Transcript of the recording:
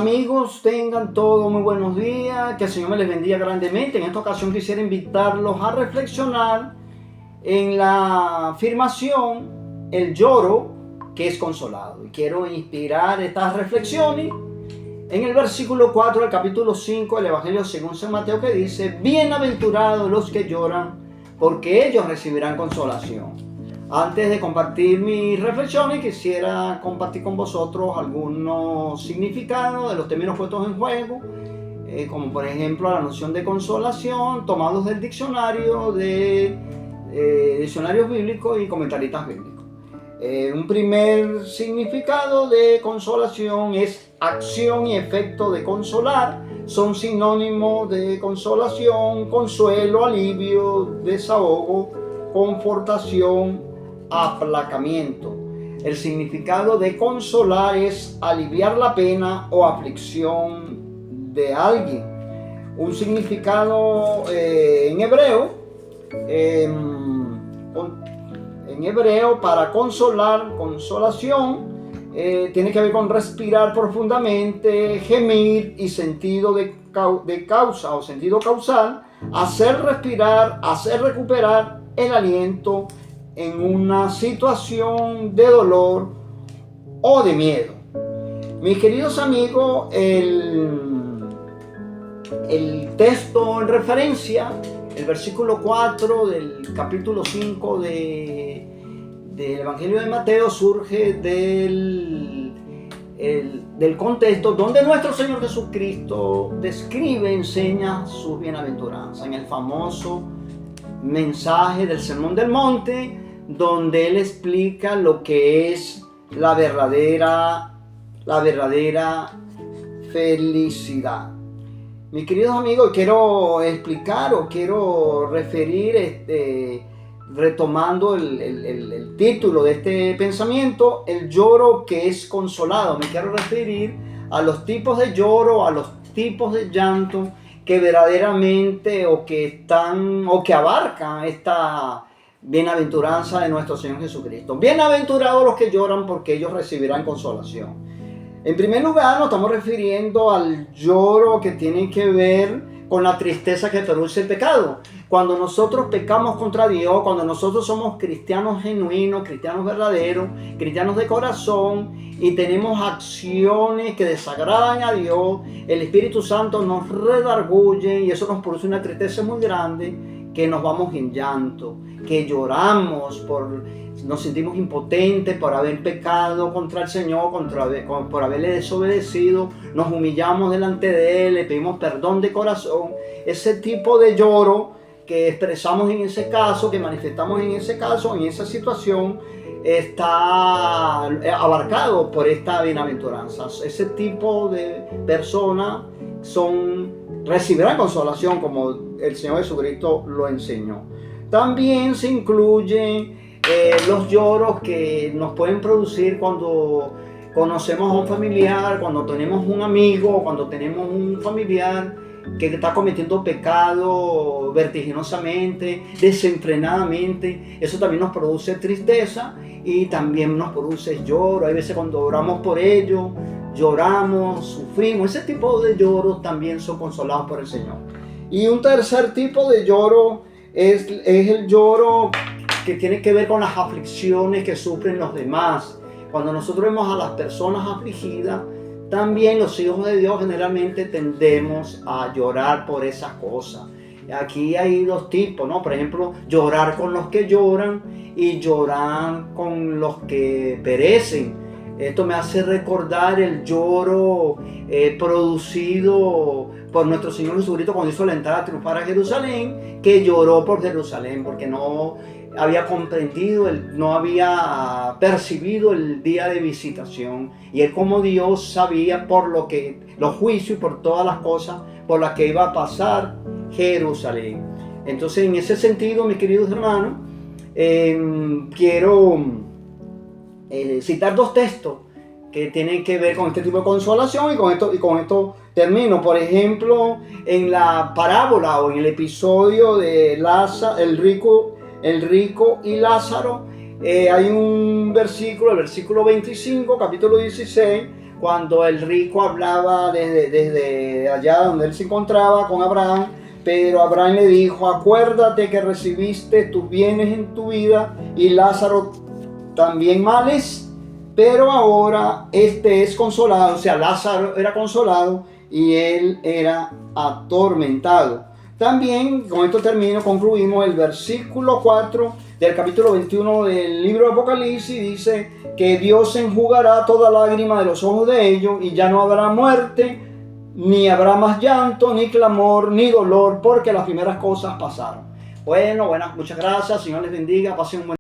amigos, tengan todos muy buenos días, que el Señor me les bendiga grandemente. En esta ocasión quisiera invitarlos a reflexionar en la afirmación, el lloro que es consolado. Y quiero inspirar estas reflexiones en el versículo 4 del capítulo 5 del Evangelio según San Mateo, que dice: bienaventurados los que lloran, porque ellos recibirán consolación. Antes de compartir mis reflexiones, quisiera compartir con vosotros algunos significados de los términos puestos en juego, como por ejemplo la noción de consolación, tomados del diccionario, de diccionarios bíblicos y comentaristas bíblicos. Un primer significado de consolación es acción y efecto de consolar. Son sinónimos de consolación, consuelo, alivio, desahogo, confortación, aplacamiento. El significado de consolar es aliviar la pena o aflicción de alguien. Un significado en hebreo para consolar, consolación, tiene que ver con respirar profundamente, gemir y sentido de causa o sentido causal, hacer respirar, hacer recuperar el aliento en una situación de dolor o de miedo. Mis queridos amigos, el texto en referencia, el versículo 4 del capítulo 5 del Evangelio de Mateo, surge del contexto donde nuestro Señor Jesucristo describe, enseña sus bienaventuranzas en el famoso mensaje del Sermón del Monte, donde Él explica lo que es la verdadera felicidad. Mis queridos amigos, quiero explicar o quiero referir, retomando el título de este pensamiento, el lloro que es consolado. Me quiero referir a los tipos de lloro, a los tipos de llanto que verdaderamente o que abarcan esta bienaventuranza de nuestro Señor Jesucristo. Bienaventurados los que lloran, porque ellos recibirán consolación. En primer lugar, nos estamos refiriendo al lloro que tiene que ver con la tristeza que produce el pecado. Cuando nosotros pecamos contra Dios, cuando nosotros somos cristianos genuinos, cristianos verdaderos, cristianos de corazón, y tenemos acciones que desagradan a Dios, el Espíritu Santo nos redarguye y eso nos produce una tristeza muy grande, que nos vamos en llanto, que lloramos, nos sentimos impotentes por haber pecado contra el Señor, por haberle desobedecido, nos humillamos delante de Él, le pedimos perdón de corazón. Ese tipo de lloro que expresamos en ese caso, que manifestamos en ese caso, en esa situación, está abarcado por esta bienaventuranza. Ese tipo de personas recibirán consolación, como el Señor Jesucristo lo enseñó. También se incluyen los lloros que nos pueden producir cuando conocemos a un familiar, cuando tenemos un amigo, cuando tenemos un familiar que está cometiendo pecado vertiginosamente, desenfrenadamente. Eso también nos produce tristeza y también nos produce lloro. Hay veces cuando oramos por ellos, lloramos, sufrimos. Ese tipo de lloros también son consolados por el Señor. Y un tercer tipo de lloro es el lloro que tiene que ver con las aflicciones que sufren los demás. Cuando nosotros vemos a las personas afligidas, también los hijos de Dios generalmente tendemos a llorar por esas cosas. Aquí hay dos tipos, ¿no? Por ejemplo, llorar con los que lloran y llorar con los que perecen. Esto me hace recordar el lloro producido por nuestro Señor Jesucristo cuando hizo la entrada triunfal a Jerusalén, que lloró por Jerusalén porque no había comprendido, no había percibido el día de visitación. Y él, como Dios, sabía por los juicios y por todas las cosas por las que iba a pasar Jerusalén. Entonces, en ese sentido, mis queridos hermanos, quiero citar dos textos que tienen que ver con este tipo de consolación, y con esto termino. Por ejemplo, en la parábola o en el episodio de el rico y Lázaro, hay un versículo, el versículo 25, capítulo 16, cuando el rico hablaba desde allá donde él se encontraba con Abraham, pero Abraham le dijo: acuérdate que recibiste tus bienes en tu vida y Lázaro también males, pero ahora este es consolado. O sea, Lázaro era consolado y él era atormentado. También, con esto concluimos el versículo 4 del capítulo 21 del libro de Apocalipsis. Dice que Dios enjugará toda lágrima de los ojos de ellos y ya no habrá muerte, ni habrá más llanto, ni clamor, ni dolor, porque las primeras cosas pasaron. Bueno, muchas gracias, Señor les bendiga, pasen un buen